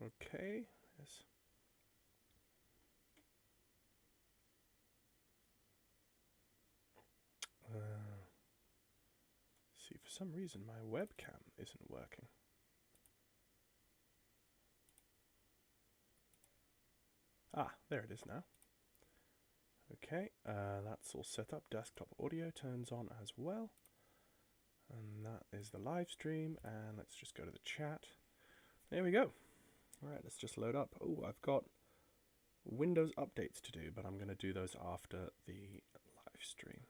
Okay. Yes. See, for some reason my webcam isn't working. Ah, there it is now. Okay, that's all set up. Desktop audio turns on as well. And that is the live stream. And let's just go to the chat. There we go. All right, let's just load up. Oh, I've got Windows updates to do, but I'm going to do those after the live stream.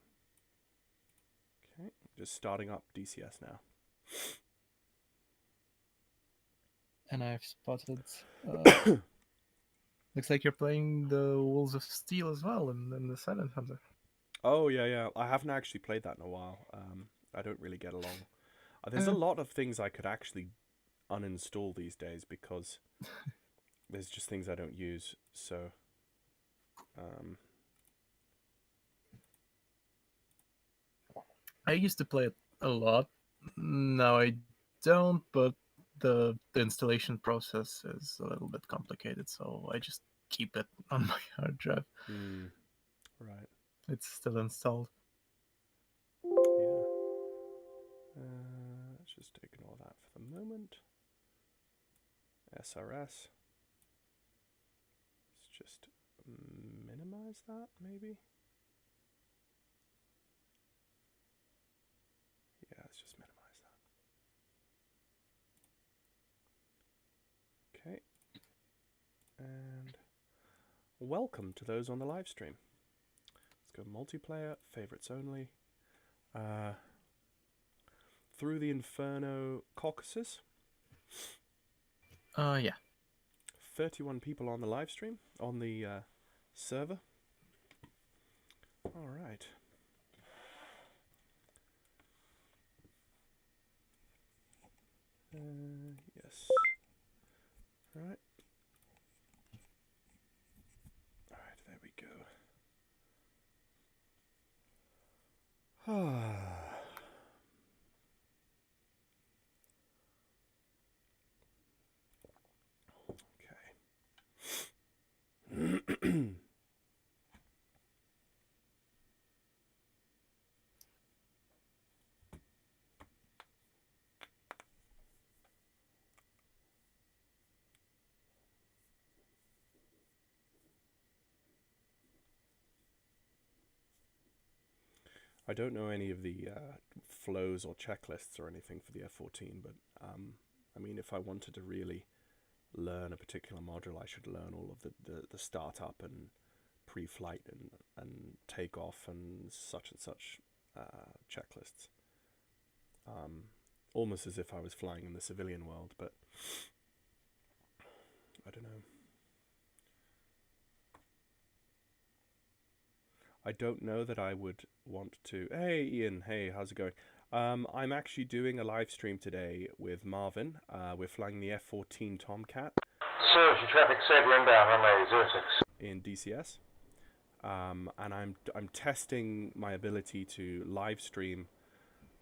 Okay, just starting up DCS now. And I've spotted... looks like you're playing the Wolves of Steel as well in the Silent Hunter. Oh, yeah. I haven't actually played that in a while. I don't really get along. There's a lot of things I could actually uninstall these days because there's just things I don't use. So, I used to play it a lot. Now I don't, but the installation process is a little bit complicated, so I just keep it on my hard drive. Right. It's still installed. Yeah. Let's just ignore that for the moment. SRS. Let's just minimize that, maybe. Yeah, let's just minimize that. Okay. And welcome to those on the live stream. Let's go multiplayer, favorites only. Through the Inferno Caucasus. Yeah. 31 people on the live stream, on the server. All right. Yes. Right. All right, there we go. Okay. I don't know any of the flows or checklists or anything for the F-14, but I mean, if I wanted to really learn a particular module, I should learn all of the startup and pre-flight and takeoff and such checklists. Almost as if I was flying in the civilian world, but I don't know. I don't know that I would want to... Hey, Ian. Hey, how's it going? I'm actually doing a live stream today with Marvin. We're flying the F-14 Tomcat. Surgery traffic saber inbound runway 06. In DCS. And I'm testing my ability to live stream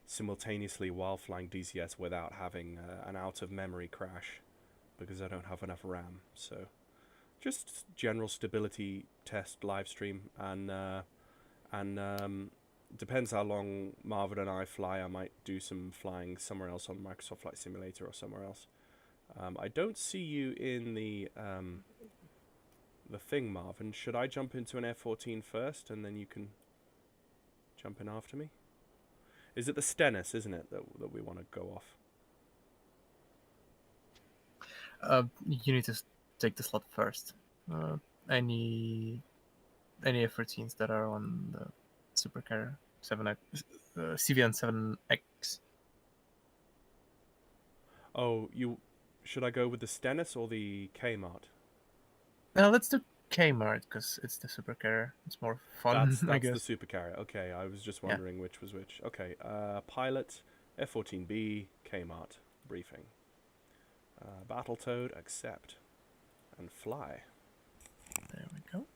simultaneously while flying DCS without having an out-of-memory crash because I don't have enough RAM. So just general stability test live stream, and depends how long Marvin and I fly. I might do some flying somewhere else on Microsoft Flight Simulator or somewhere else. I don't see you in the thing, Marvin. Should I jump into an F-14 first and then you can jump in after me? Is it the Stennis, isn't it, that we want to go off? You need to take the slot first. Any F-14s that are on the supercarrier 7X, CVN 7X. Oh, should I go with the Stennis or the Kmart? Let's do Kmart because it's the supercarrier. It's more fun. That's I guess. the supercarrier. Okay, I was just wondering which was which. Okay, pilot, F-14B, Kmart, briefing. Battletoad, accept, and fly. There we go.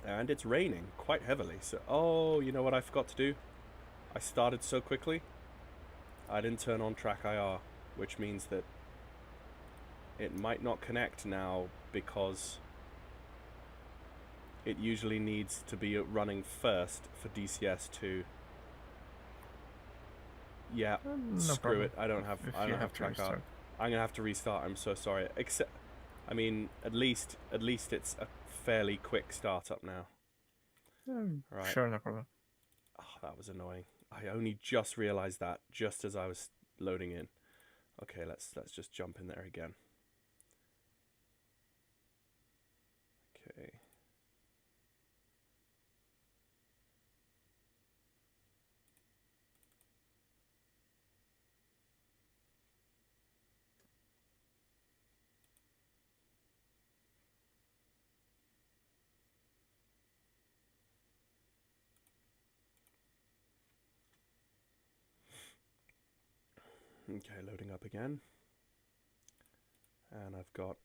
And it's raining quite heavily. So, oh, you know what I forgot to do? I started so quickly. I didn't turn on track IR, which means that it might not connect now because it usually needs to be running first for DCS to. Yeah, No screw problem. it. I don't have track IR. I'm gonna have to restart. I'm so sorry. Except, I mean, at least it's a fairly quick startup now. Right. Sure, no problem. Oh, that was annoying. I only just realized that just as I was loading in. Okay, let's just jump in there again. Okay. Okay, loading up again. And I've got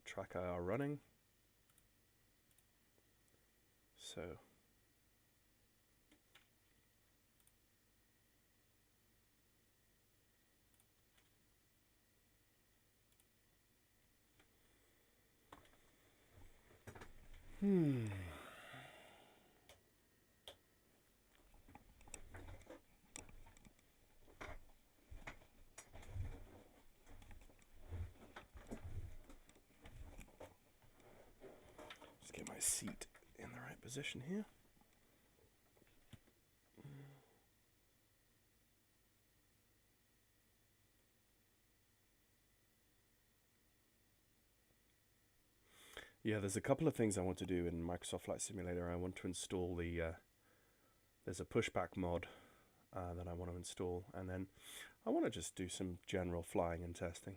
track IR running. So just get my seat in the right position here. Yeah, there's a couple of things I want to do in Microsoft Flight Simulator. I want to install the there's a pushback mod that I want to install, and then I want to just do some general flying and testing.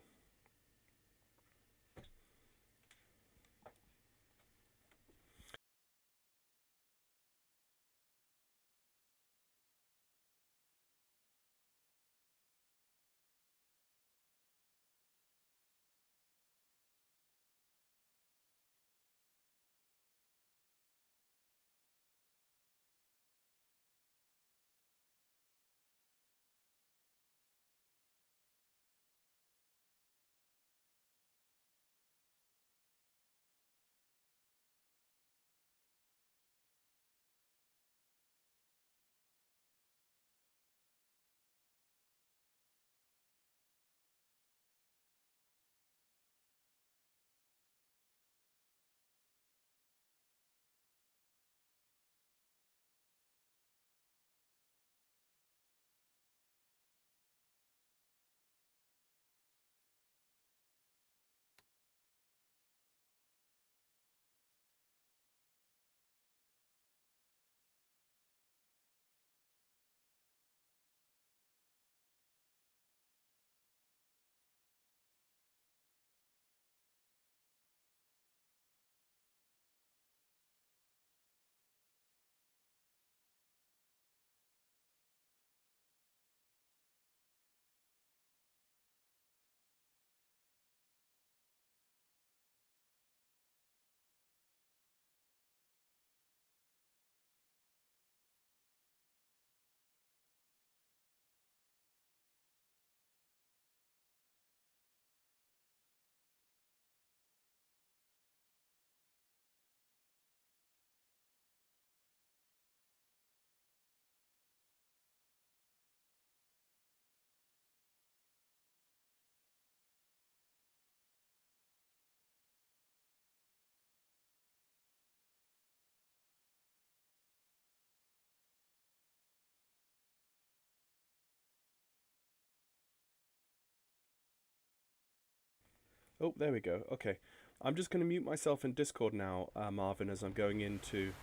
Oh, there we go. Okay. I'm just going to mute myself in Discord now, Marvin, as I'm going into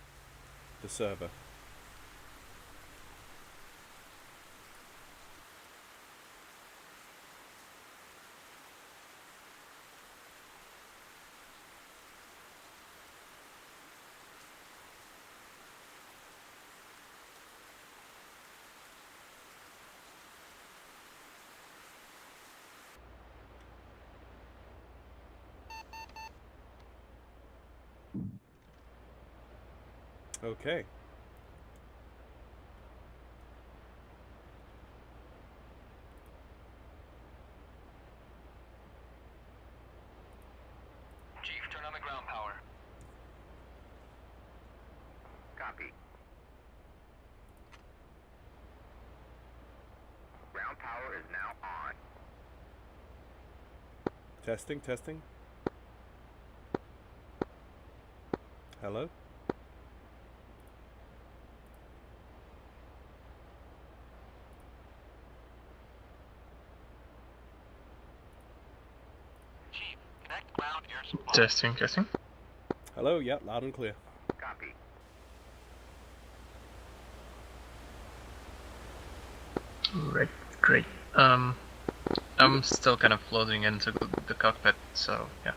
the server. Okay. Testing, testing. Hello? Chief, connect ground air supply. Testing, testing. Hello, yeah, loud and clear. Copy. Right, great. I'm still kind of floating into the cockpit, so yeah.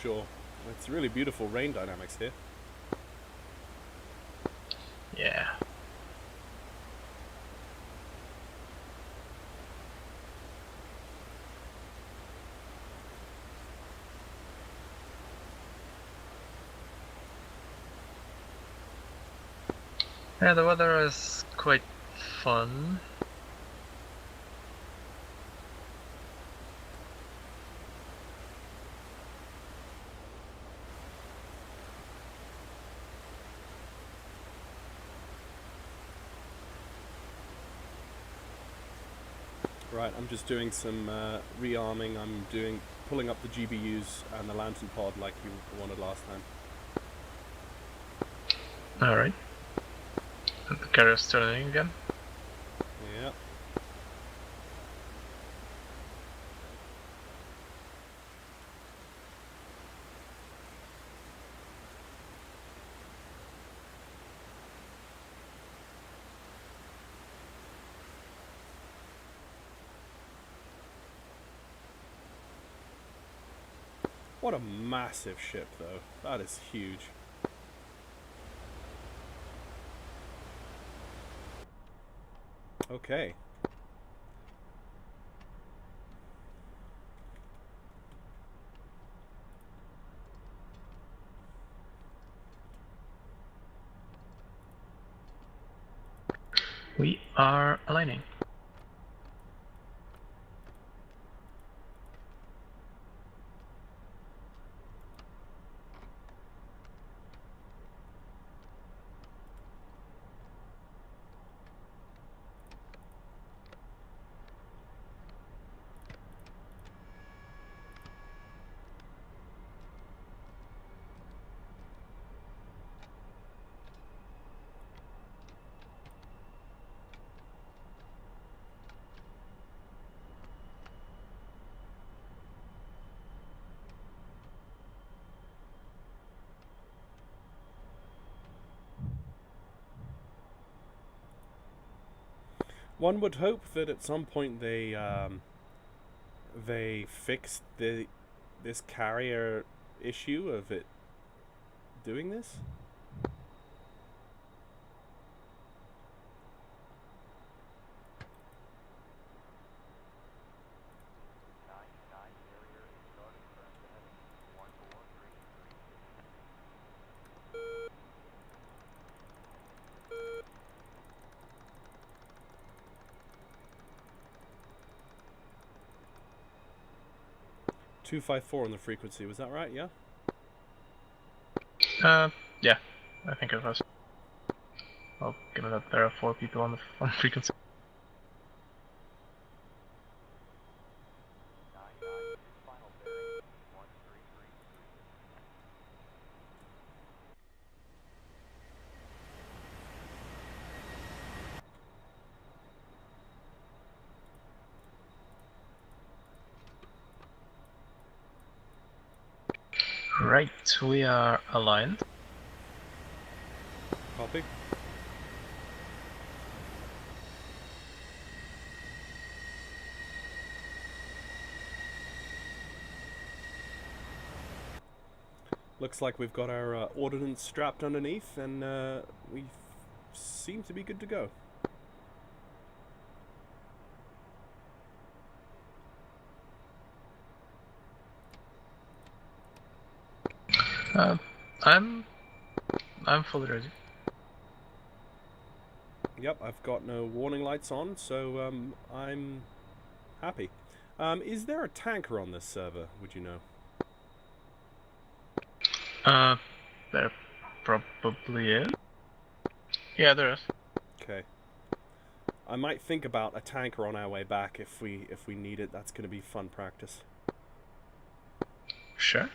Sure. It's really beautiful rain dynamics here. Yeah. Yeah, the weather is quite fun. Right, I'm just doing some rearming. I'm pulling up the GBUs and the lantern pod like you wanted last time. Alright. And the carrier's turning again. Yeah. What a massive ship, though. That is huge. Okay. We are aligning. One would hope that at some point they fixed this carrier issue of it doing this. Carrier is starting current heading 1433. .254 on the frequency, was that right? Yeah. Yeah, I think it was. Well, given that there are 4 people on the frequency. 99 is final bearing 1333. Right, we are aligned. Copy. Looks like we've got our ordnance strapped underneath, and we seem to be good to go. I'm fully ready. Yep, I've got no warning lights on, so I'm happy. Is there a tanker on this server, would you know? There probably is. Yeah, there is. Okay. I might think about a tanker on our way back if we need it. That's going to be fun practice. Sure.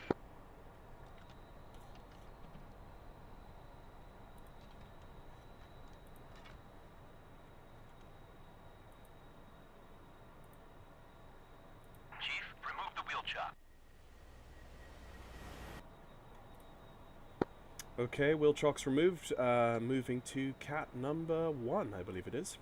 Chief, remove the wheel chock. Okay, wheel chocks removed. Moving to cat number 1, I believe it is.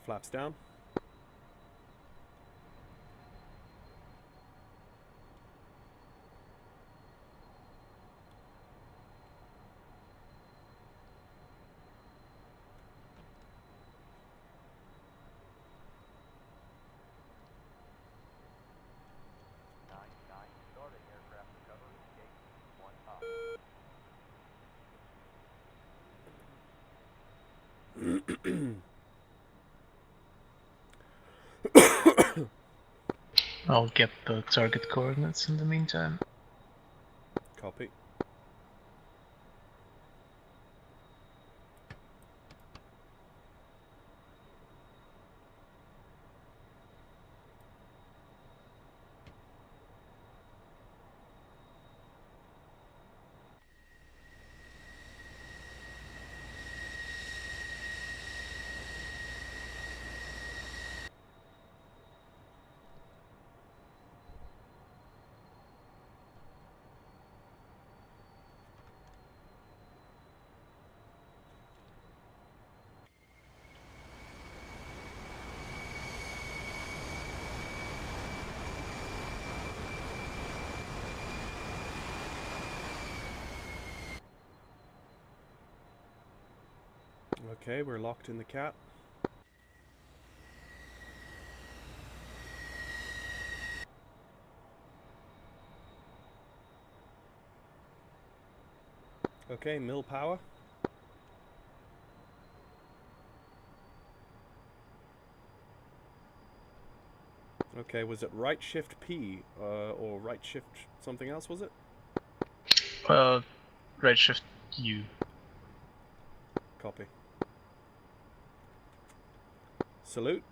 Flaps down. Starting aircraft recovery. Gate 1 up. I'll get the target coordinates in the meantime. Copy. Okay, we're locked in the cat. Okay, mill power. Okay, was it right shift P or right shift something else, was it? Redshift U. Copy. Salute.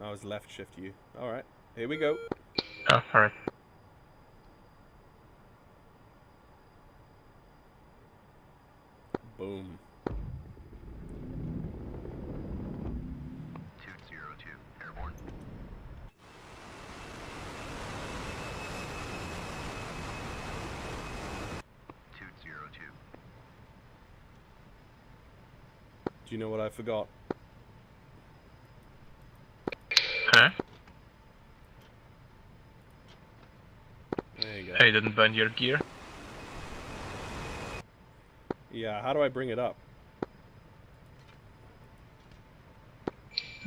Oh, it was left shift U. Alright, here we go. Oh, alright. Boom. 202, airborne. Do you know what I forgot? Huh? There you go. Hey, didn't bend your gear? Yeah, how do I bring it up?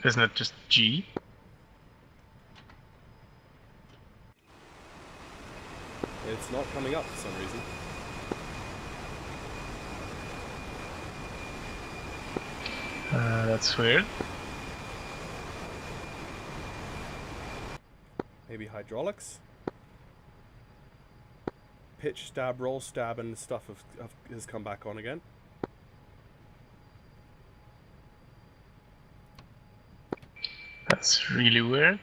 Isn't it just G? It's not coming up for some reason. That's weird. Maybe hydraulics? Pitch, stab, roll, stab, and stuff has come back on again. That's really weird.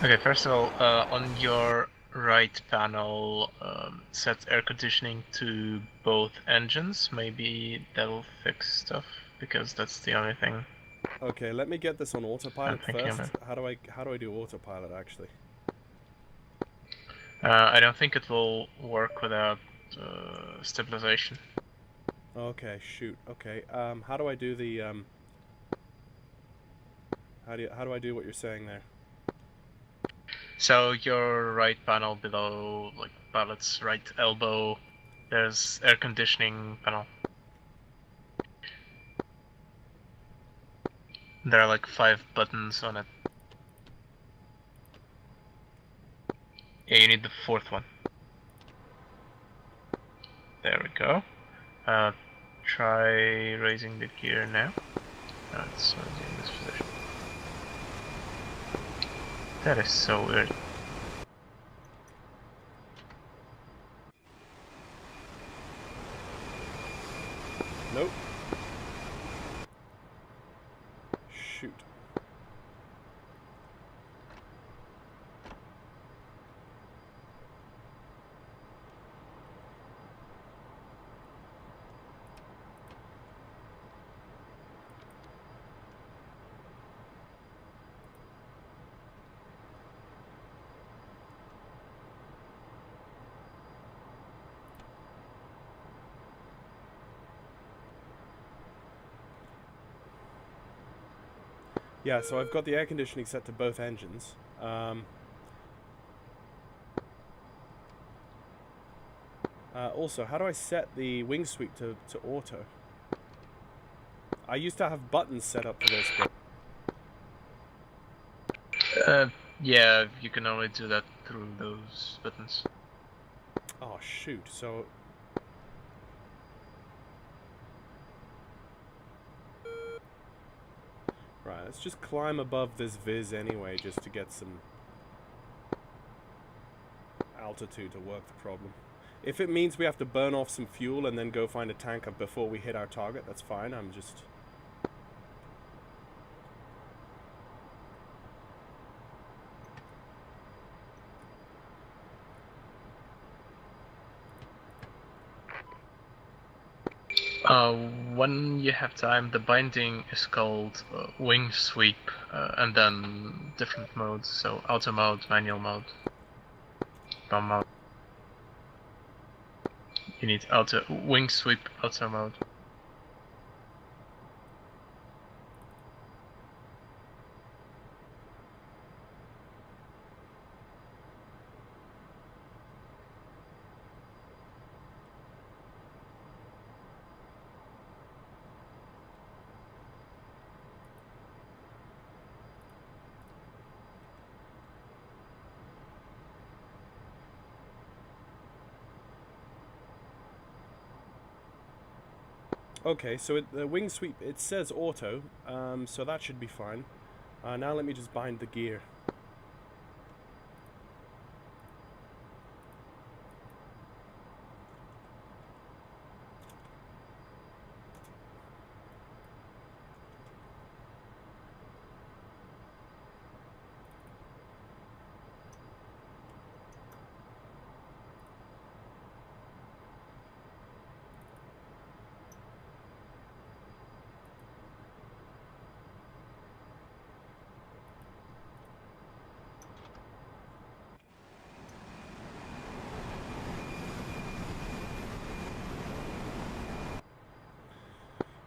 Okay, first of all, on your right panel, set air conditioning to both engines. Maybe that'll fix stuff, because that's the only thing Okay, let me get this on autopilot I'm thinking first. about. How do I do autopilot actually? I don't think it will work without stabilization. Okay, shoot. Okay. How do I do the how do I do what you're saying there? So your right panel below, like pilot's right elbow, there's air conditioning panel. There are like 5 buttons on it. Yeah, you need the 4th one. There we go. Try raising the gear now. No, it's already in this position. That is so weird. Nope. Shoot. Yeah, so I've got the air conditioning set to both engines. Also, how do I set the wing sweep to auto? I used to have buttons set up for this, but... Yeah, you can only do that through those buttons. Oh, shoot. So... Right, let's just climb above this viz anyway, just to get some altitude to work the problem. If it means we have to burn off some fuel and then go find a tanker before we hit our target, that's fine. I'm just... When you have time, the binding is called wing sweep, and then different modes, so auto mode, manual mode, bomb mode. You need wing sweep auto mode. Okay, so the wing sweep, it says auto, so that should be fine. Now let me just bind the gear.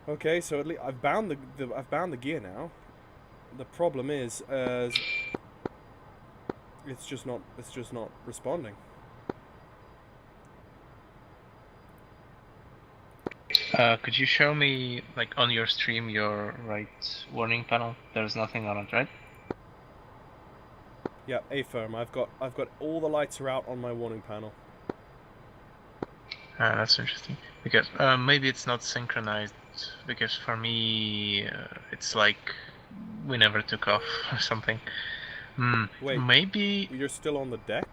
Okay, so at least I've bound the gear now. The problem is, it's just not responding. Could you show me, like on your stream, your right warning panel? There's nothing on it, right? Yeah, A-firm. I've got all the lights are out on my warning panel. That's interesting. Because maybe it's not synchronized. Because for me, it's like we never took off or something. Wait, maybe. you're still on the deck?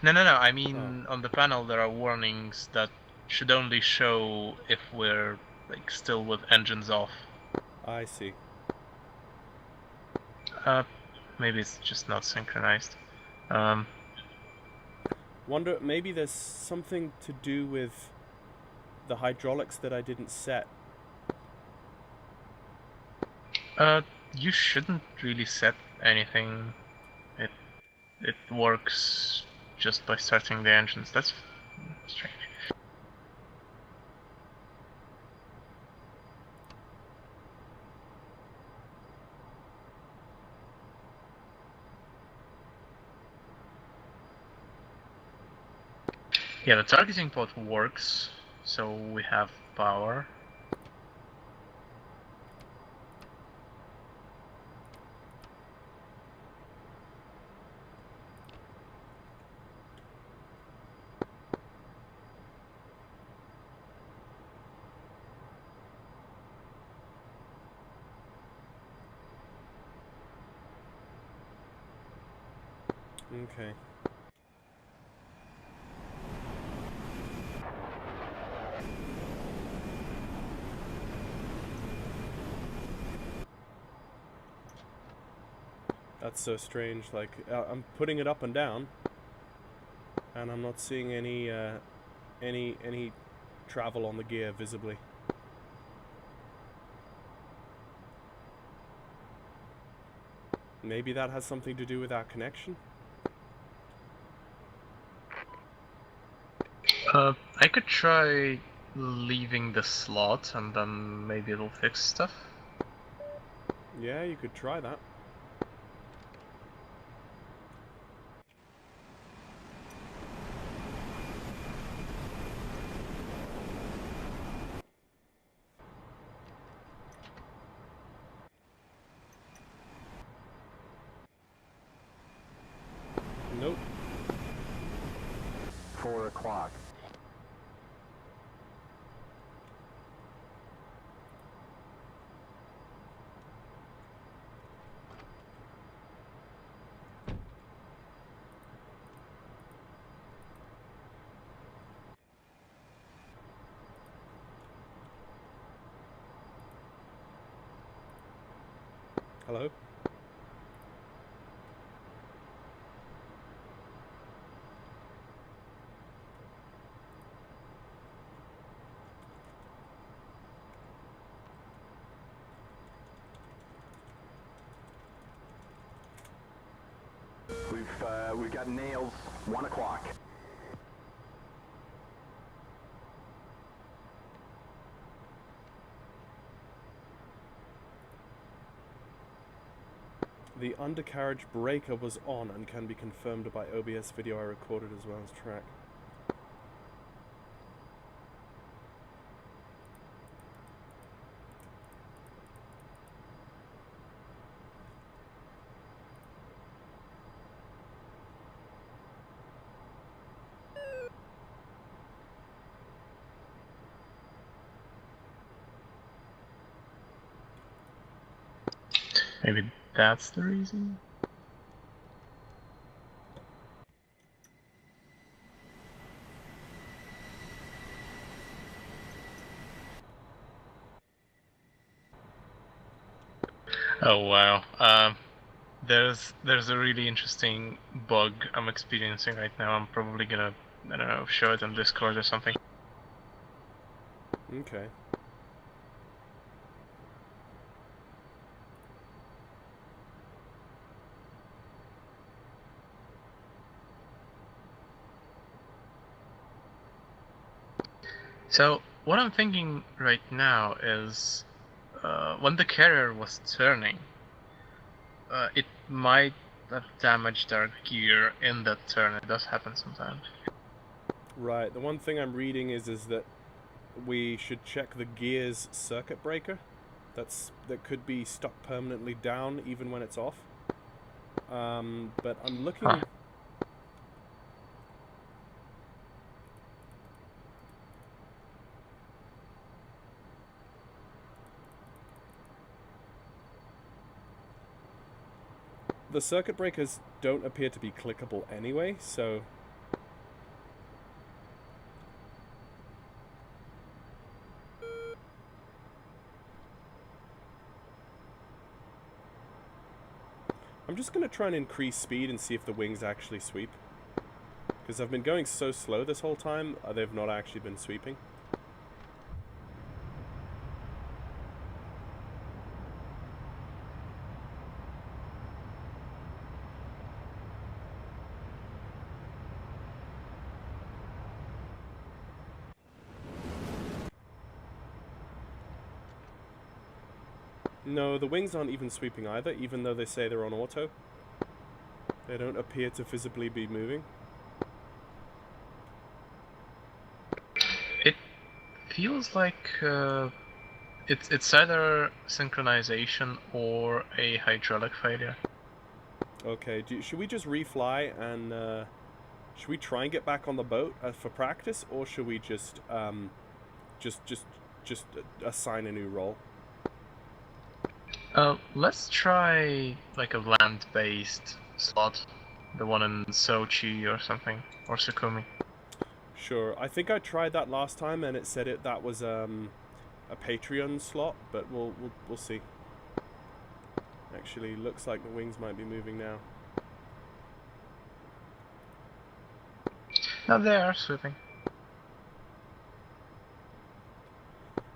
No. I mean, on the panel there are warnings that should only show if we're like still with engines off. I see. Maybe it's just not synchronized. Wonder, maybe there's something to do with the hydraulics that I didn't set. You shouldn't really set anything. It works just by starting the engines. That's strange. Yeah, the targeting pod works, so we have power. Okay. That's so strange. Like, I'm putting it up and down, and I'm not seeing any travel on the gear visibly. Maybe that has something to do with our connection? I could try leaving the slot and then maybe it'll fix stuff. Yeah, you could try that. Nope. 4 o'clock. Hello? We've got nails. 1 o'clock. The undercarriage breaker was on and can be confirmed by OBS video I recorded as well as track. Maybe that's the reason? Oh wow. There's a really interesting bug I'm experiencing right now. I'm probably gonna, I don't know, show it on Discord or something. Okay. So what I'm thinking right now is, when the carrier was turning, it might have damaged our gear in that turn. It does happen sometimes. Right, the one thing I'm reading is that we should check the gear's circuit breaker. That could be stuck permanently down even when it's off. But I'm looking... Huh. The circuit breakers don't appear to be clickable anyway, so... I'm just going to try and increase speed and see if the wings actually sweep. Because I've been going so slow this whole time, they've not actually been sweeping. No, the wings aren't even sweeping either, even though they say they're on auto. They don't appear to visibly be moving. feels like it's either synchronization or a hydraulic failure. Okay, should we just refly and should we try and get back on the boat for practice, or should we just assign a new role? Let's try like a land-based slot, the one in Sochi or something, or Sukumi. Sure. I think I tried that last time and it said that was a Patreon slot, but we'll see. Actually, looks like the wings might be moving now. No, they are sweeping.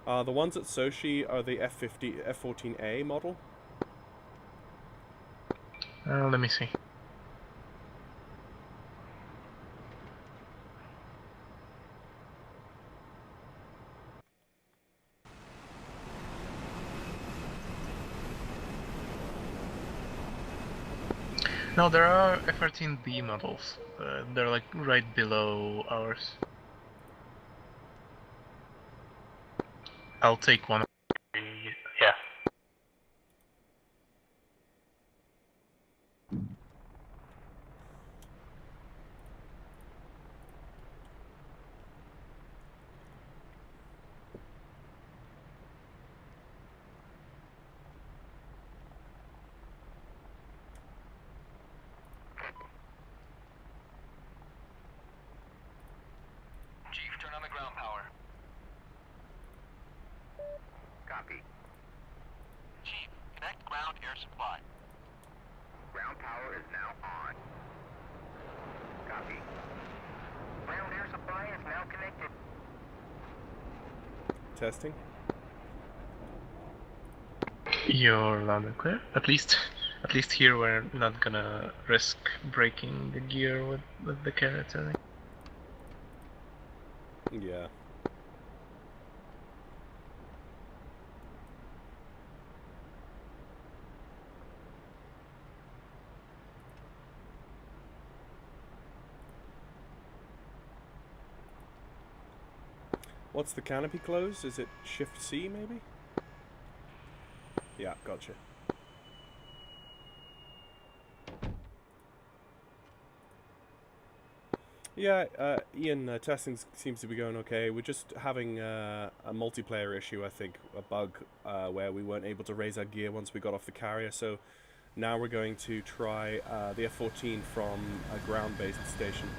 The ones at Sochi are the F-14A model. Let me see. No, there are F-13B models. They're like right below ours. I'll take one. Yeah. Chief, turn on the ground power. Copy. Chief, connect ground air supply. Ground power is now on. Copy. Ground air supply is now connected. Testing. You're loud and clear. At least here we're not gonna risk breaking the gear with the carrots, I think. Yeah. What's the canopy close? Is it Shift C maybe? Yeah, gotcha. Yeah, Ian, testing seems to be going okay. We're just having a multiplayer issue, I think, a bug where we weren't able to raise our gear once we got off the carrier. So now we're going to try the F-14 from a ground-based station.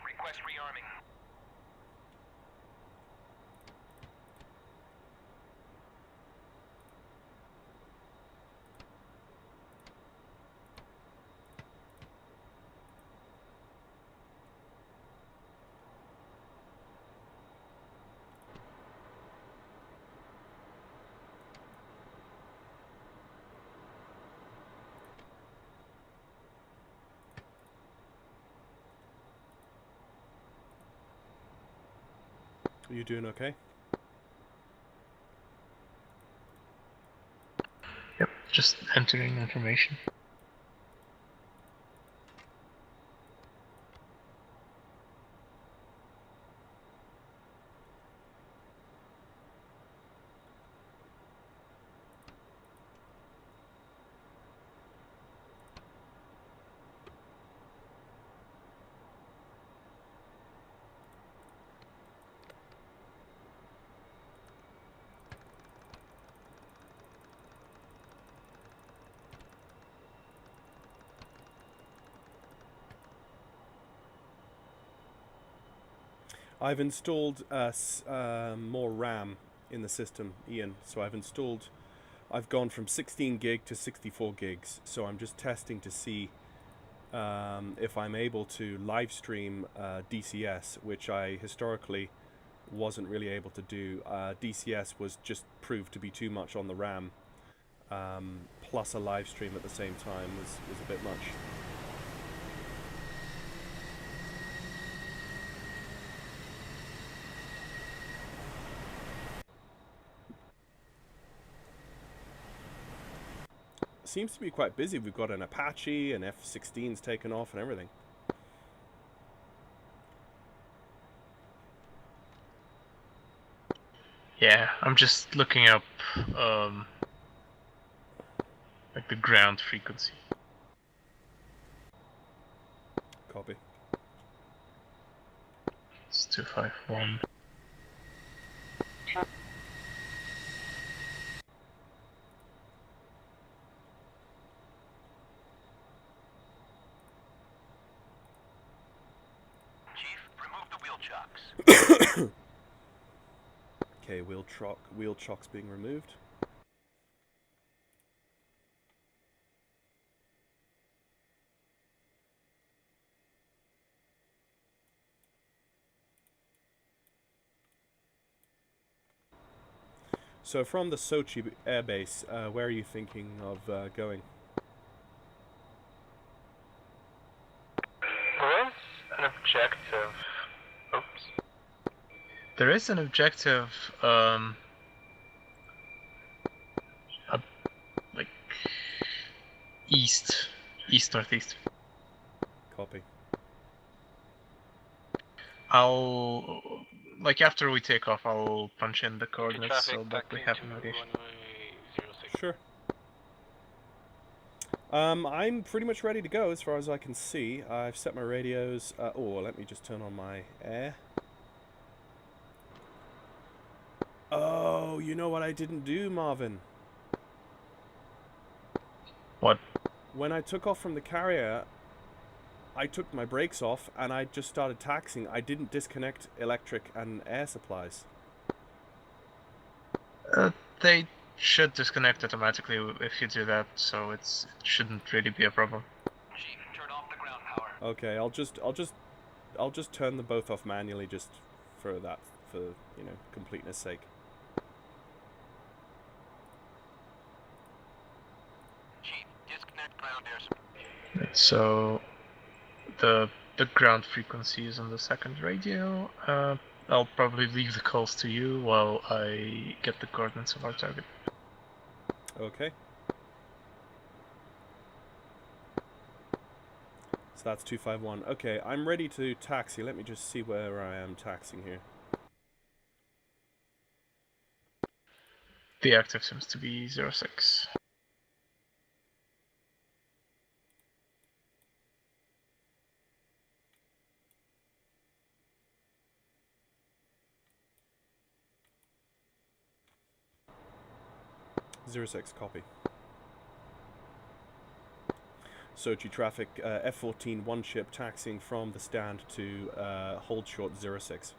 Request rearming. Are you doing okay? Yep, just entering information. I've installed more RAM in the system, Ian. So I've gone from 16 gig to 64 gigs. So I'm just testing to see if I'm able to live stream DCS, which I historically wasn't really able to do. DCS was just proved to be too much on the RAM. Plus a live stream at the same time was a bit much. seems to be quite busy. We've got an Apache, an F-16's taken off, and everything. Yeah, I'm just looking up like the ground frequency. Copy. It's 251. Chief, remove the wheel chocks. Okay, wheel chocks being removed. So from the Sochi airbase, where are you thinking of going? There is an objective. Oops. There is an objective, like east northeast. Copy. I'll like after we take off, I'll punch in the coordinates so Traffic that we back have into an idea. runway 06. Sure. I'm pretty much ready to go as far as I can see. I've set my radios. Oh, let me just turn on my air. Oh, you know what I didn't do, Marvin? What? When I took off from the carrier, I took my brakes off and I just started taxiing. I didn't disconnect electric and air supplies. They should disconnect automatically if you do that, so it shouldn't really be a problem. Chief, turn off the ground power. Okay, I'll just turn them both off manually just for completeness sake. Chief, disconnect ground air supply. So the ground frequency is on the second radio. I'll probably leave the calls to you while I get the coordinates of our target. Okay. So that's 251. Okay, I'm ready to taxi. Let me just see where I am taxiing here. The active seems to be 06. Zero 06, copy. Sochi traffic, F-14 one ship taxiing from the stand to hold short 06.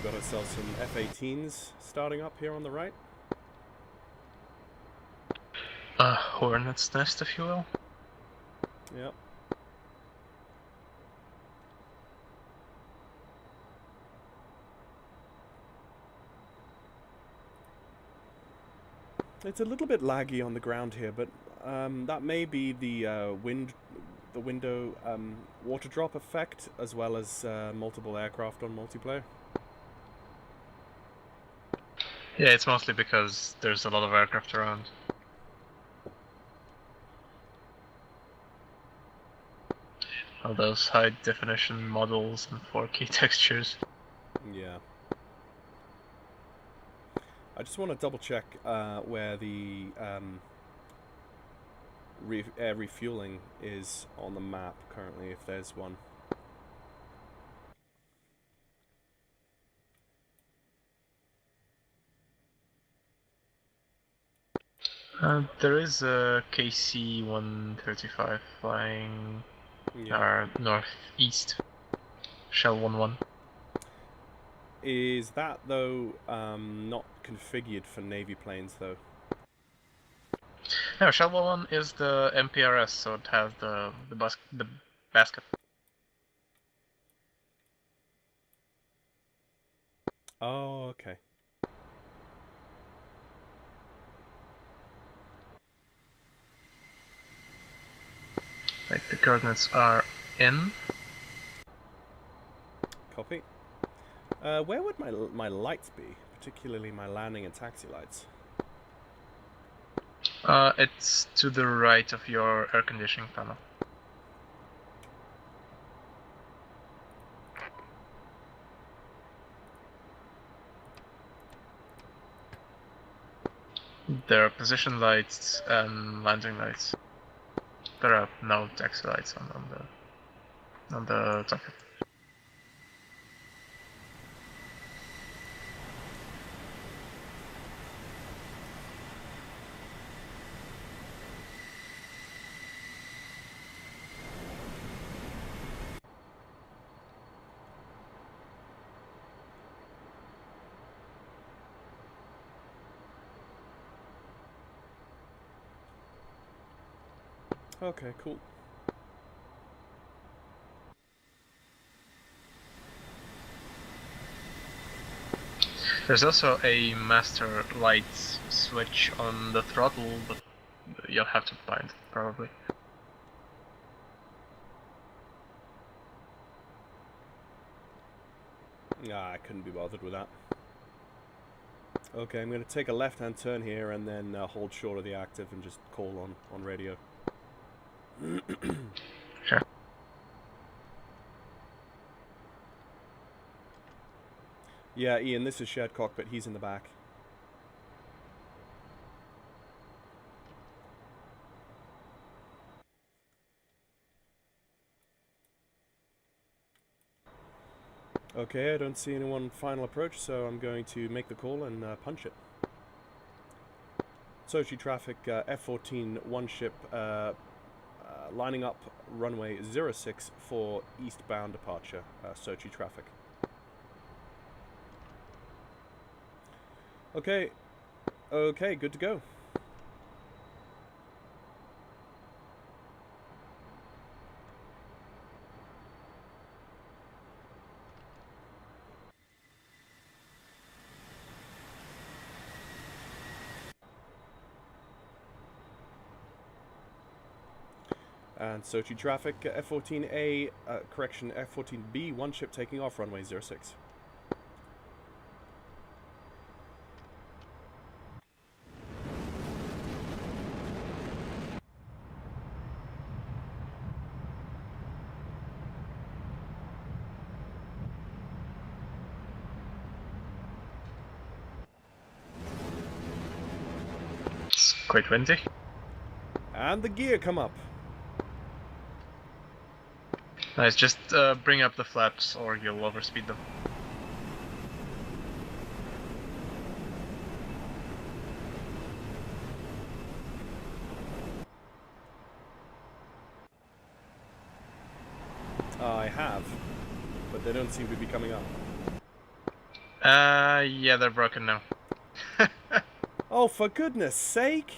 We've got ourselves some F-18s starting up here on the right. Hornet's nest, if you will. Yep. It's a little bit laggy on the ground here, but that may be the window water drop effect, as well as multiple aircraft on multiplayer. Yeah, it's mostly because there's a lot of aircraft around. All those high definition models and 4K textures. Yeah. I just want to double check where the air refueling is on the map currently, if there's one. There is a KC-135 flying northeast. Shell 11. Is that, though, not configured for Navy planes, though? No, Shell 11 is the MPRS, so it has the basket. Oh, okay. Like the coordinates are in. Copy. Where would my lights be? Particularly my landing and taxi lights. It's to the right of your air conditioning panel. There are position lights and landing lights. There are no taxi lights on the cockpit. Okay, cool. There's also a master lights switch on the throttle, but you'll have to find it probably. Ah, I couldn't be bothered with that. Okay, I'm going to take a left-hand turn here and then hold short of the active and just call on radio. Sure. Yeah, Ian, this is shared cockpit. He's in the back. Okay, I don't see anyone final approach, so I'm going to make the call and punch it. Sochi traffic, F-14 one ship lining up runway 06 for eastbound departure, Sochi traffic. Okay, good to go. And Sochi traffic, F-14A, correction, F-14B, one ship taking off runway 06. It's quite windy. And the gear come up. Nice, just bring up the flaps or you'll overspeed them. I have, but they don't seem to be coming up. Yeah, they're broken now. Oh, for goodness sake!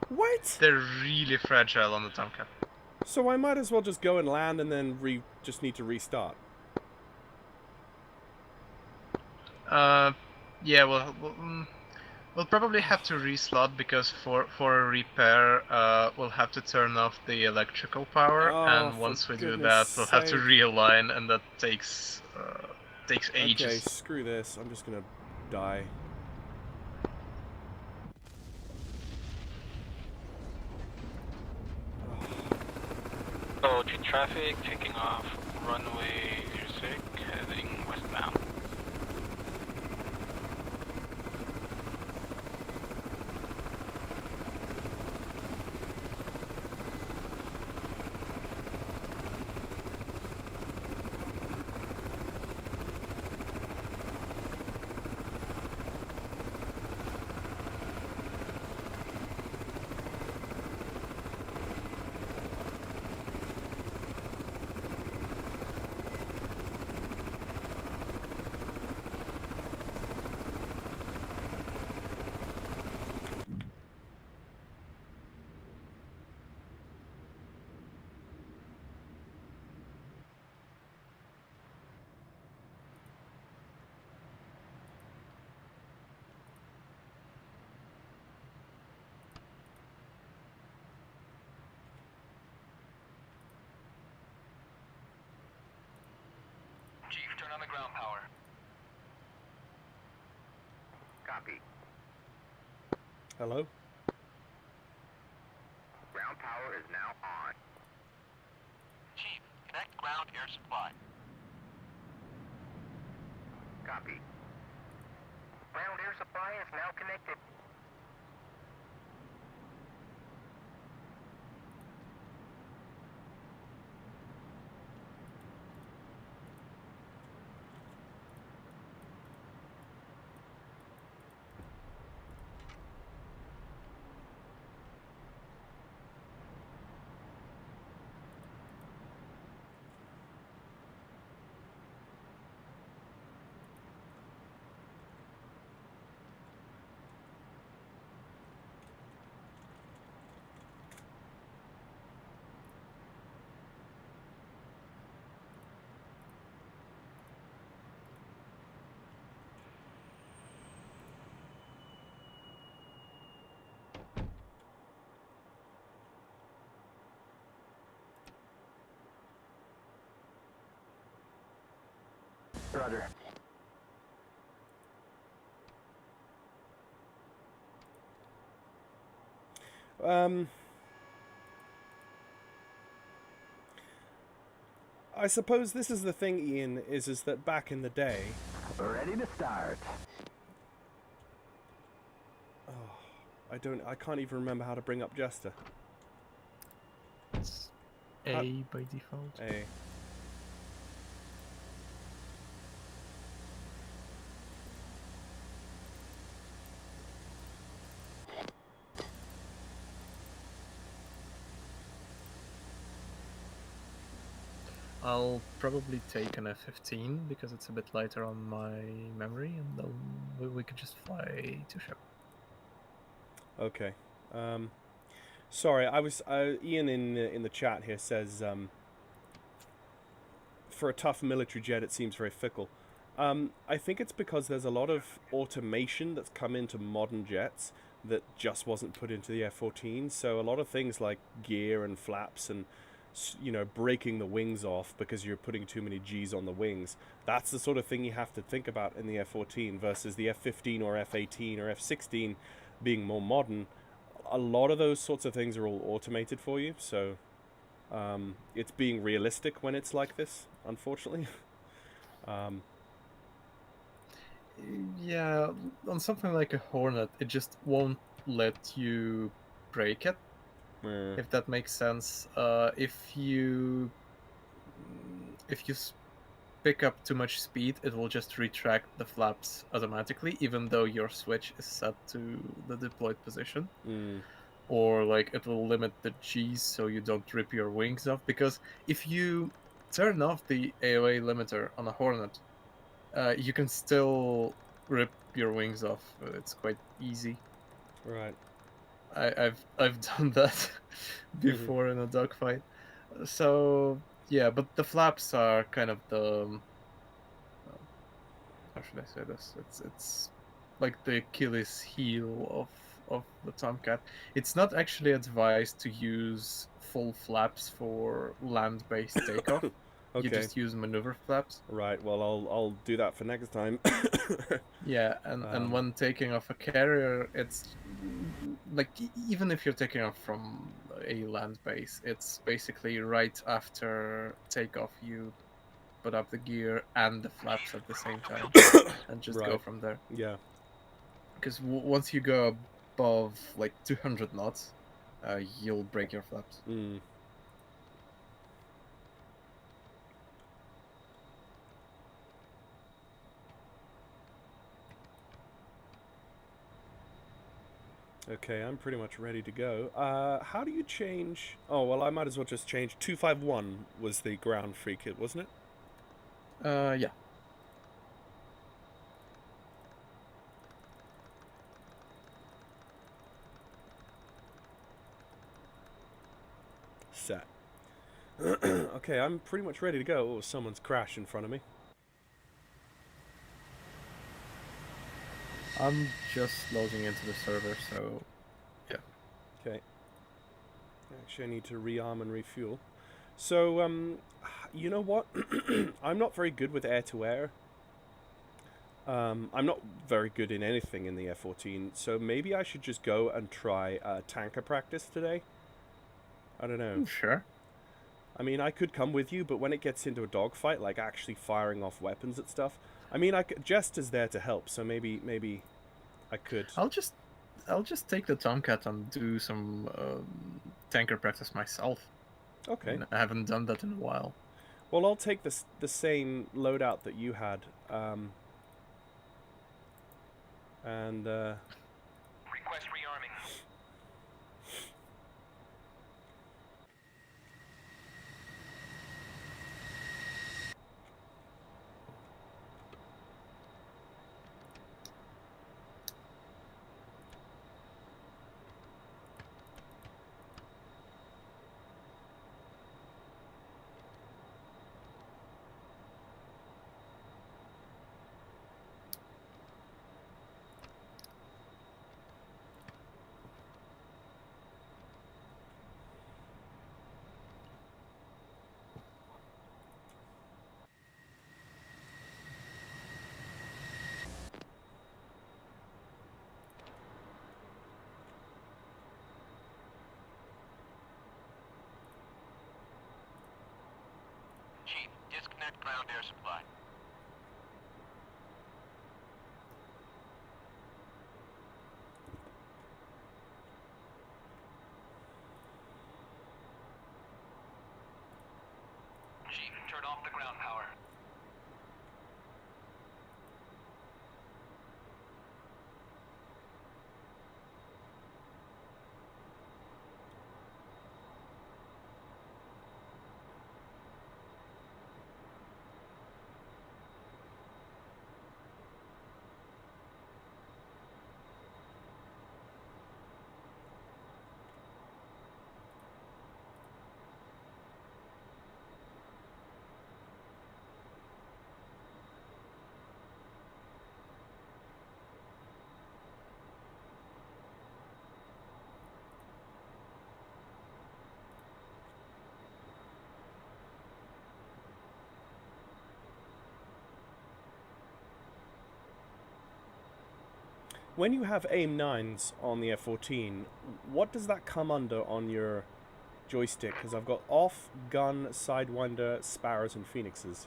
What? They're really fragile on the Tomcat. So I might as well just go and land and then just need to restart. Yeah, we'll probably have to reslot because for a repair, we'll have to turn off the electrical power, Oh, and for once we do goodness that, we'll have to sake. realign, and that takes ages. Okay, screw this. I'm just gonna die. Sochi traffic taking off runway 06, heading westbound. on the ground power. Copy. Hello? Ground power is now on. Chief, connect ground air supply. Copy. Ground air supply is now connected. Roger. I suppose this is the thing, Ian, is that back in the day... Ready to start. Oh, I can't even remember how to bring up Jester. It's A by default. A. I'll probably take an F-15 because it's a bit lighter on my memory, and then we could just fly to ship. Okay. Sorry, Ian in the chat here says for a tough military jet it seems very fickle. I think it's because there's a lot of automation that's come into modern jets that just wasn't put into the F-14. So a lot of things like gear and flaps and breaking the wings off because you're putting too many G's on the wings. That's the sort of thing you have to think about in the F-14 versus the F-15 or F-18 or F-16 being more modern. A lot of those sorts of things are all automated for you, so it's being realistic when it's like this, unfortunately. Yeah, on something like a Hornet, it just won't let you break it, if that makes sense. If you pick up too much speed, it will just retract the flaps automatically, even though your switch is set to the deployed position. Or like it will limit the G's so you don't rip your wings off. Because if you turn off the AOA limiter on a Hornet, you can still rip your wings off. It's quite easy. Right. I've done that before in a dogfight. So yeah, but the flaps are kind of the how should I say this? It's like the Achilles heel of the Tomcat. It's not actually advised to use full flaps for land-based takeoff. Okay. You just use maneuver flaps. Right. Well, I'll do that for next time. Yeah, and when taking off a carrier, it's like even if you're taking off from a land base, it's basically right after takeoff you put up the gear and the flaps at the same time and just go Right. from there. Yeah. Because once you go above like 200 knots, you'll break your flaps. Okay, I'm pretty much ready to go. How do you change... Oh, well, I might as well just change... 251 was the ground free kit, wasn't it? Yeah. Set. Okay, I'm pretty much ready to go. Oh, someone's crashed in front of me. I'm just logging into the server, so yeah. Okay. Actually, I need to rearm and refuel. So, You know what? I'm not very good with air-to-air. I'm not very good in anything in the F-14, so maybe I should just go and try tanker practice today. I don't know. Sure. I mean, I could come with you, but when it gets into a dogfight, like actually firing off weapons at stuff, I mean, Jest is there to help, so maybe I could. I'll just take the Tomcat and do some tanker practice myself. Okay. I mean, I haven't done that in a while. Well, I'll take the same loadout that you had, and Request rearming. Chief, disconnect ground air supply. Chief, turn off the ground power. when you have aim 9s on the F-14, what does that come under on your joystick? Because I've got off, gun, sidewinder, sparrows, and phoenixes.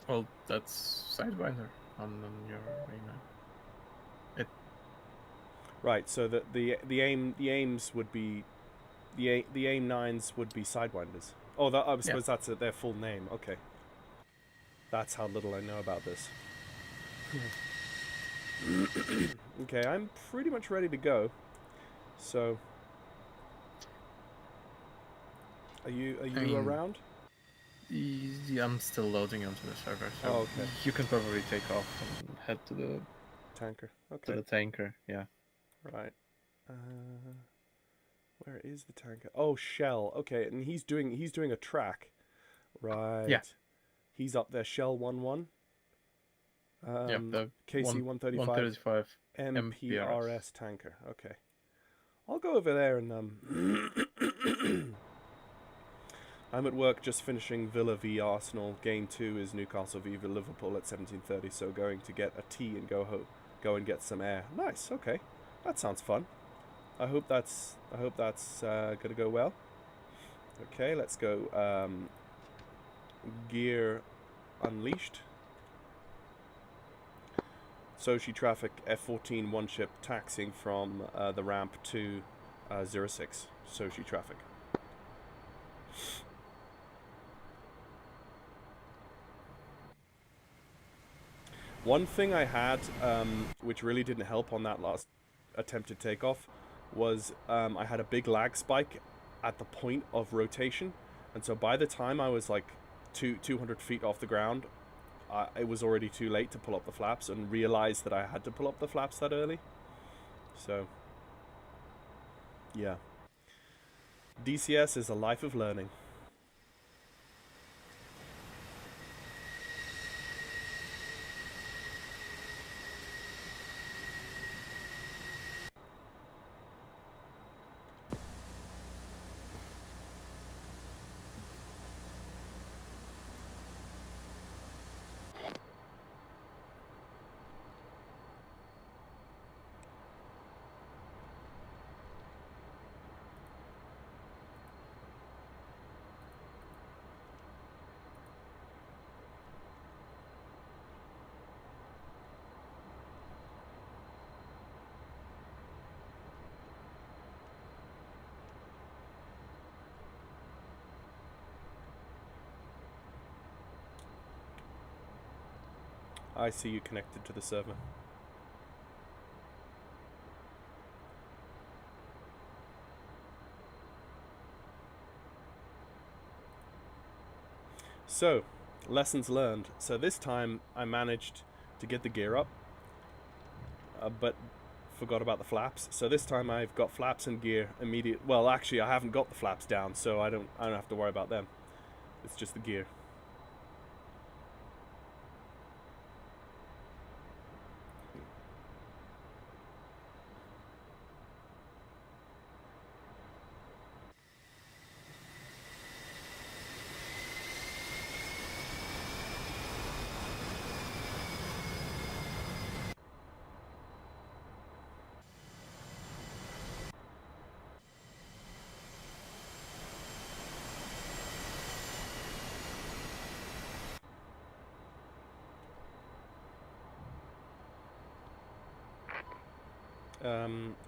Well, that's Sidewinder on your aim. Right. So the aims would be the aim 9s would be sidewinders. Oh, that, I suppose that's their full name. Okay. That's how little I know about this. Okay, I'm pretty much ready to go. So, are you around? Yeah, I'm still loading onto the server, so Oh, okay. you can probably take off and head to the Tanker. Okay. tanker. Yeah. Right. Where is the tanker? Oh, Shell. Okay, and he's doing a track. Right. Yeah. He's up there. Shell 1-1. The KC 135 135 MPRS tanker. Okay. I'll go over there and I'm at work just finishing Villa v Arsenal. Game 2 is Newcastle v Liverpool at 17:30, so going to get a tea and go and get some air. Nice. Okay. That sounds fun. I hope that's gonna go well. Okay, let's go. Gear unleashed. Sochi traffic F-14 one ship taxiing from the ramp to 06. Sochi traffic. One thing I had, which really didn't help on that last attempted takeoff, was I had a big lag spike at the point of rotation, and so by the time I was like 200 feet off the ground, it was already too late to pull up the flaps and realized that I had to pull up the flaps that early. So, yeah. DCS is a life of learning. I see you connected to the server. So, lessons learned. So this time I managed to get the gear up, but forgot about the flaps. So this time I've got flaps and gear immediate. Well, actually, I haven't got the flaps down, so I don't have to worry about them. It's just the gear.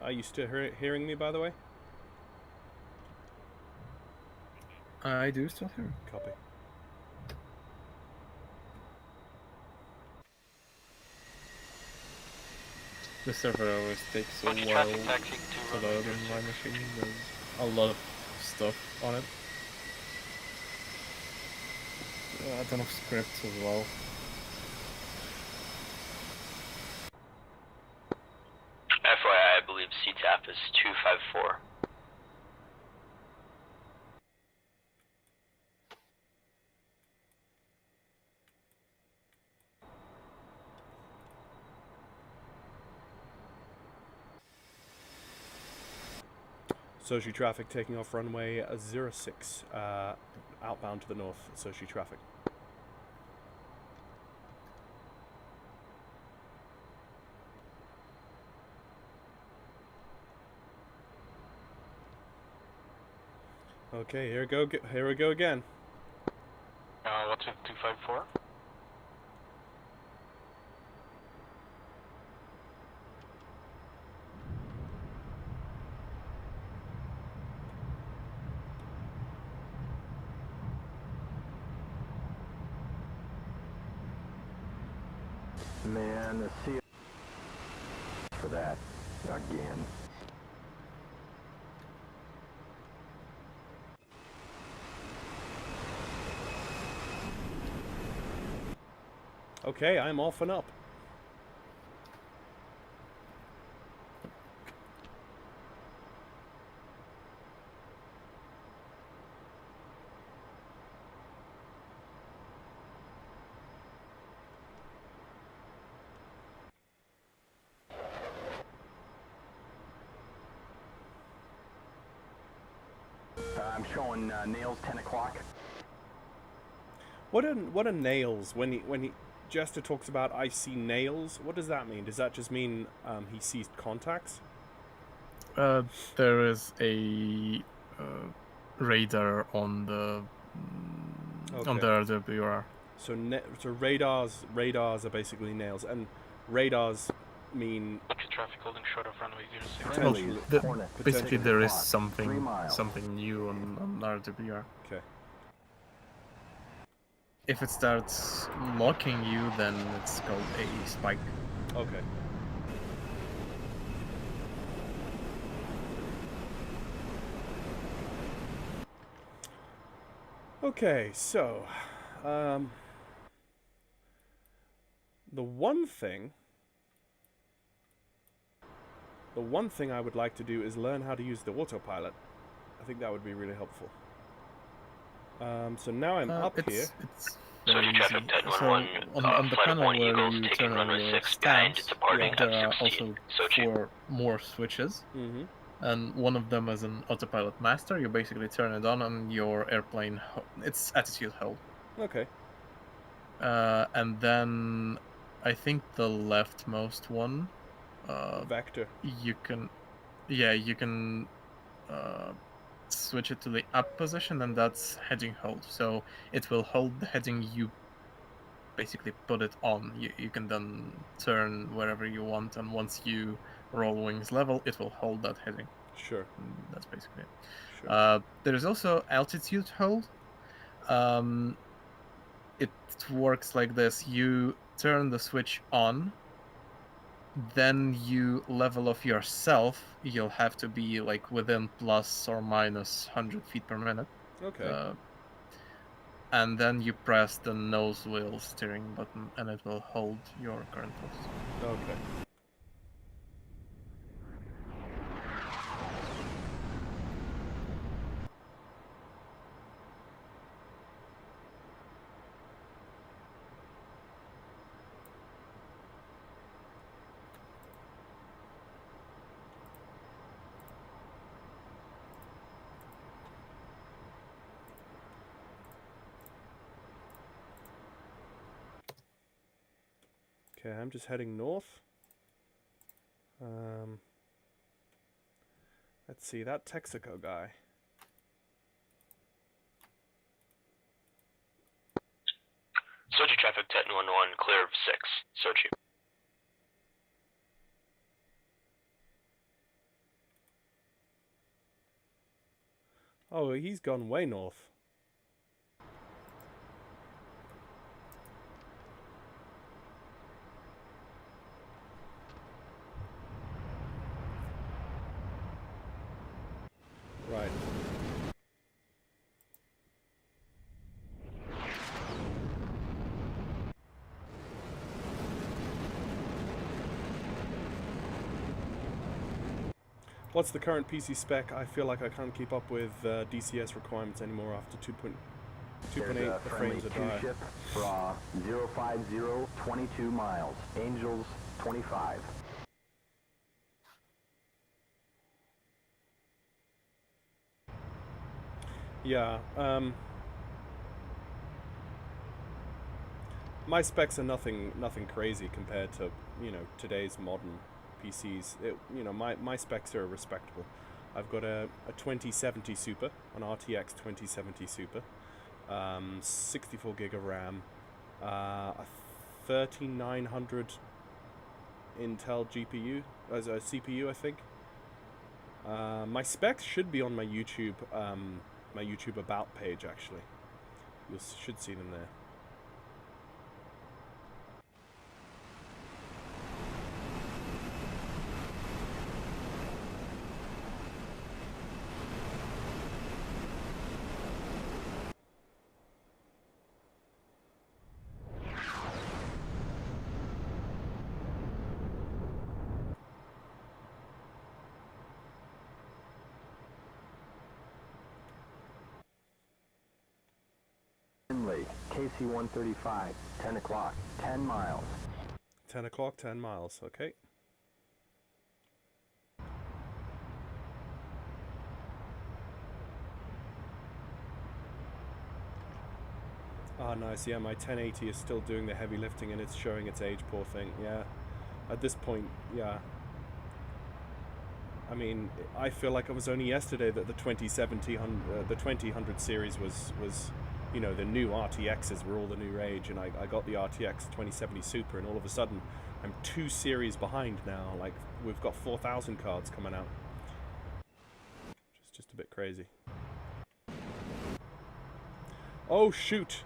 Are you still hearing me, by the way? I do still hear. Copy. The server always takes a Bunch of while traffic taxiing to to load on my machine. There's a lot of stuff on it. A ton of scripts as well. FYI, I believe CTAP is 254. Sochi traffic taking off runway 06, outbound to the north. Sochi traffic. Okay, here we go again. What's with 254? Man, the seal for that again. Okay, I'm off and up. I'm showing nails 10 o'clock. What are nails? When he Jester talks about I see nails, what does that mean? Does that just mean he sees contacts? There is a radar on the on the RWR. So radars are basically nails, and radars mean Bunch of traffic holding short of runway 06. potentially. Basically, there is 3 something miles. new on RWR. Okay. If it starts locking you, then it's called a spike. Okay. Okay, so the one thing I would like to do is learn how to use the autopilot. I think that would be really helpful. So now I'm up here. It's So very you easy. traffic So 1011, on the flight panel one where Eagles you taking turn on runway your 6 behind stabs, departing there at are 16. also Sochi. 4 more switches, Mm-hmm. and one of them is an autopilot master. You basically turn it on, and your airplane it's attitude hold. Okay. And then I think the leftmost one, Vector. you can switch it to the up position, and that's heading hold. So it will hold the heading you basically put it on. You can then turn wherever you want, and once you roll wings level, it will hold that heading. Sure. That's basically it. Sure. There is also altitude hold. It works like this: you turn the switch on, then you level off yourself. You'll have to be like within plus or minus 100 feet per minute. Okay. And then you press the nose wheel steering button and it will hold your current course. Okay. Okay, I'm just heading north. Let's see, that Texaco guy. Sochi traffic, Titan 1-1, clear of 6, Sochi. Oh, he's gone way north. Right. What's the current PC spec? I feel like I can't keep up with DCS requirements anymore after 2.8. The frames are dire. Ship, Bra 050, 22 miles. Angels 25. Yeah, my specs are nothing crazy compared to, you know, today's modern PCs. My specs are respectable. I've got a 2070 Super, an RTX 2070 Super, 64 gig of RAM, a 3900 Intel GPU as a CPU, I think. My specs should be on my YouTube about page, actually. You should see them there. Finley, KC 135, 10 o'clock, 10 miles. 10 o'clock, 10 miles, okay. Ah, nice, yeah, my 1080 is still doing the heavy lifting and it's showing its age, poor thing, yeah. At this point, yeah. I mean, I feel like it was only yesterday that the 2000 series was, you know, the new RTXs were all the new rage, and I got the RTX 2070 Super, and all of a sudden, I'm 2 series behind now. Like, we've got 4,000 cards coming out. Just a bit crazy. Oh, shoot!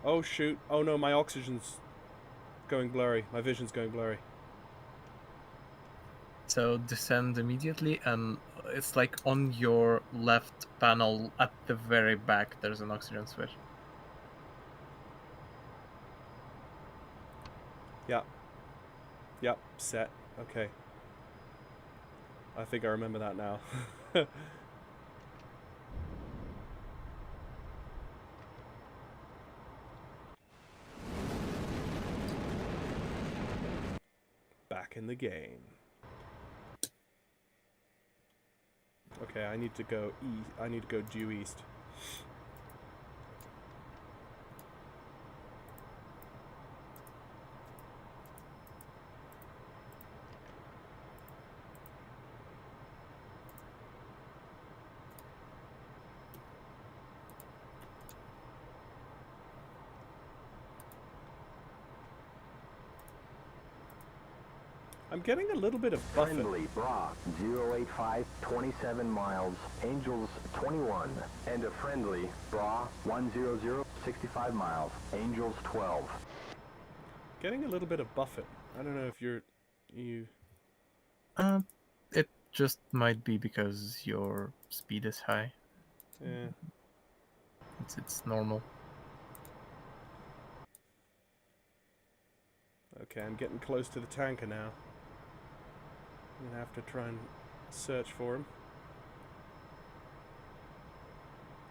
Oh, shoot. Oh, no, my oxygen's going blurry. My vision's going blurry. So descend immediately, and it's like on your left panel at the very back, there's an oxygen switch. Yeah. Yep, set. Okay. I think I remember that now. Back in the game. Okay, I need to go due east. I'm getting a little bit of buffer. Friendly, Bra 085, 27 miles. Angels 21. And a friendly, Bra 100, 65 miles. Angels 12. getting a little bit of buffet. I don't know if you. It just might be because your speed is high. Yeah. It's normal. Okay, I'm getting close to the tanker now. I'm gonna have to try and search for him.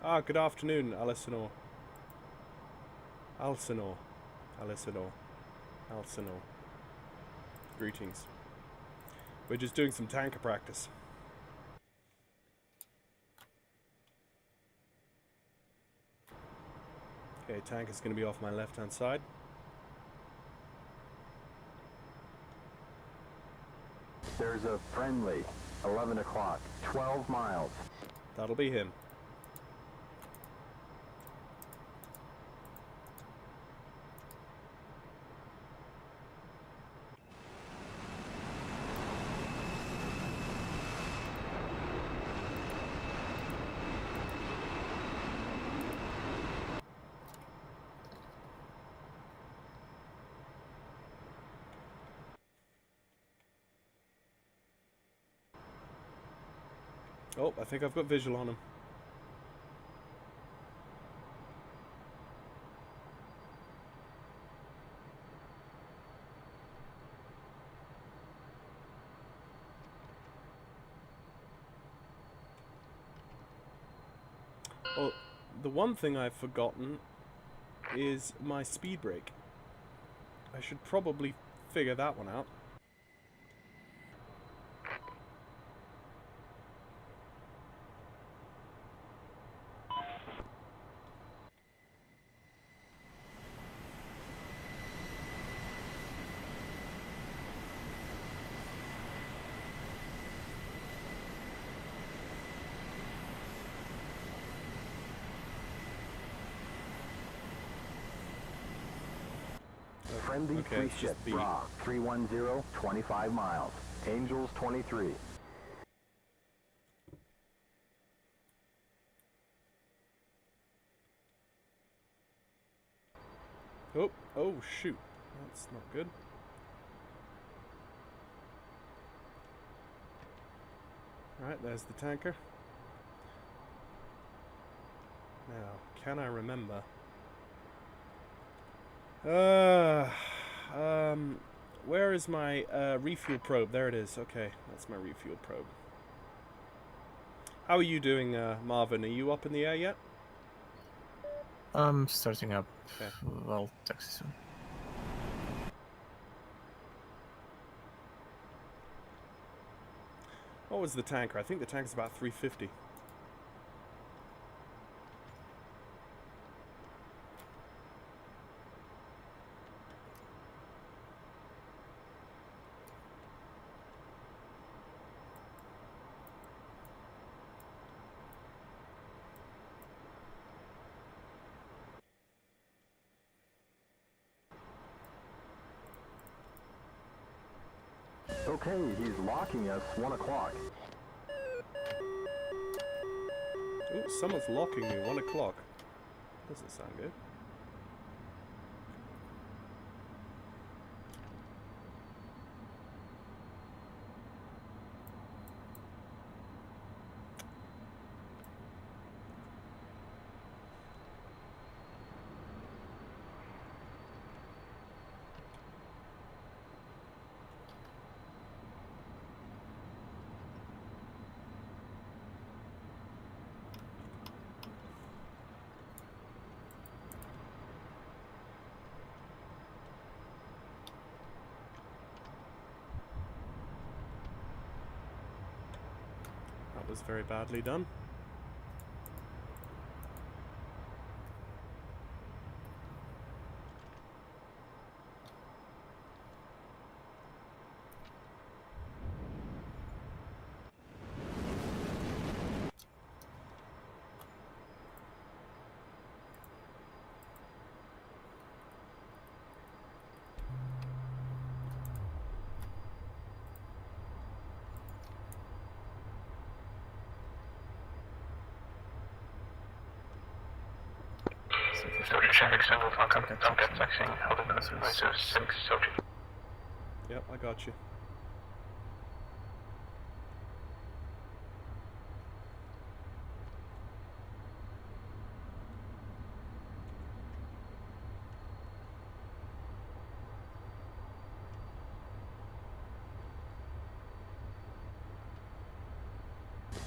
Ah, good afternoon, Alisanor. Alcinor. Greetings. We're just doing some tanker practice. Okay, tank is going to be off my left-hand side. There's a friendly, 11 o'clock, 12 miles. That'll be him. Oh, I think I've got visual on him. Oh, the one thing I've forgotten is my speed brake. I should probably figure that one out. Friendly Okay, free it's ship, just the- Bra, 310, 25 miles. Angels 23. Oh shoot. That's not good. Alright, there's the tanker. Now, can I remember? Where is my refuel probe? There it is. Okay, that's my refuel probe. How are you doing, Marvin? Are you up in the air yet? I'm starting up. Okay. Well, taxi soon. What was the tanker? I think the tanker's about 350. Okay, he's locking us, 1 o'clock. Ooh, someone's locking me. 1 o'clock. Doesn't sound good. That was very badly done. Soldier traffic, single Tomcat 6, held at 906, Soldier. Yep, I got you.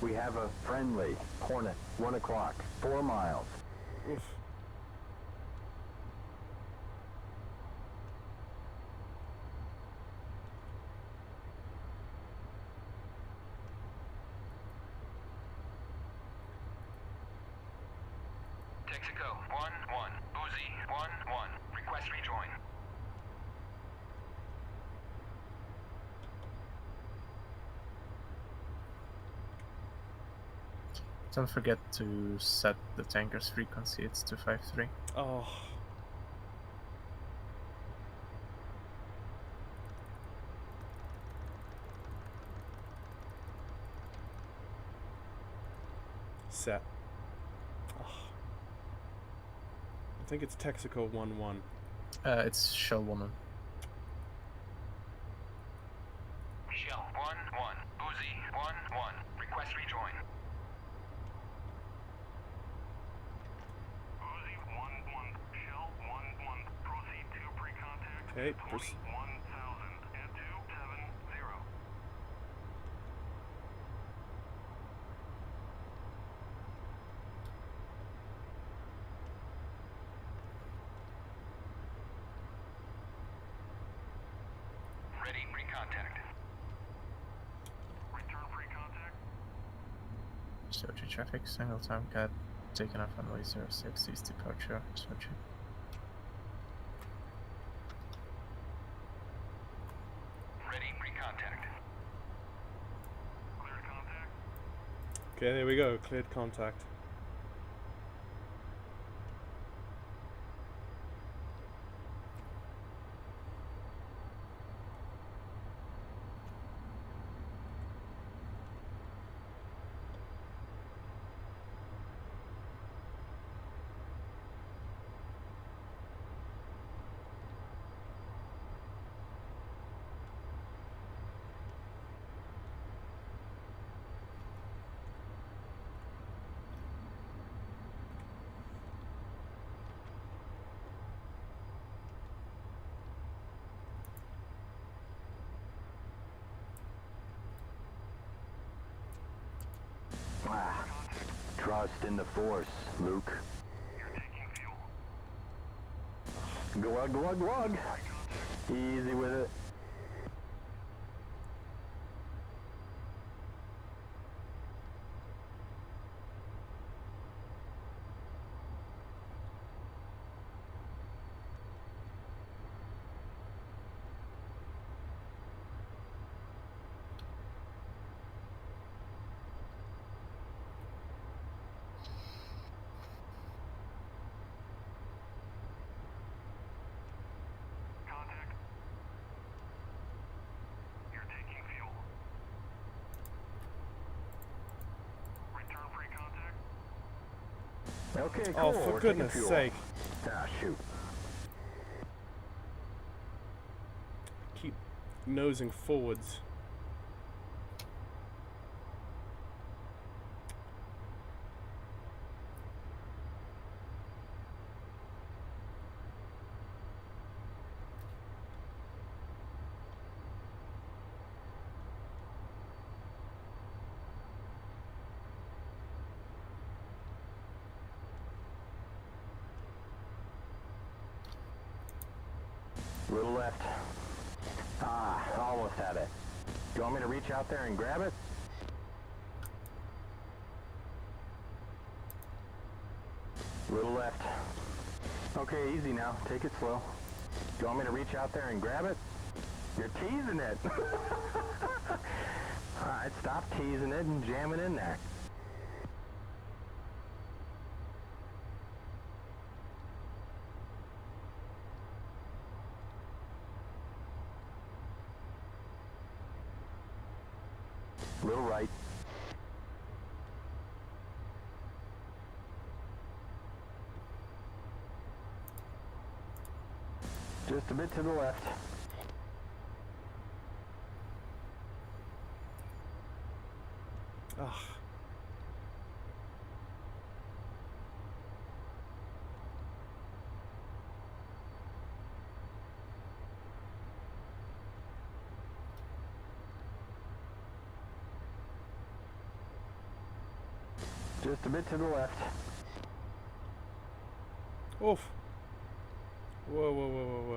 We have a friendly Hornet, 1 o'clock, 4 miles. Oof. Texaco 1-1. Uzi 1-1. Request rejoin. Don't forget to set the tanker's frequency. It's 253. Oh. Set. Oh. I think it's Texaco 1-1. It's Shell Woman. Shell 1-1. Uzi 1-1. Request rejoin. Uzi 1-1. Shell 1-1. Proceed to pre-contact. Okay, 21,000 at 270. Ready, pre-contact. Return pre-contact. Soldier traffic, single Tomcat, taken off runway 06, east departure, Soldier. Ready, pre-contact. Cleared contact. Okay, there we go. Cleared contact. Ah, trust in the Force, Luke. You're taking fuel. Glug, glug, glug. Easy with it. Contact. You're taking fuel. Return pre-contact. Okay, Oh, cool. for we're taking goodness fuel. sake. Ah, shoot. Keep nosing forwards. Little left. Ah, almost had it. Do you want me to reach out there and grab it? Little left. Okay, easy now. Take it slow. Do you want me to reach out there and grab it? You're teasing it. Alright, stop teasing it and jam it in there. Little right. Just a bit to the left. Ugh. Just a bit to the left. Oof. Whoa, whoa, whoa, whoa,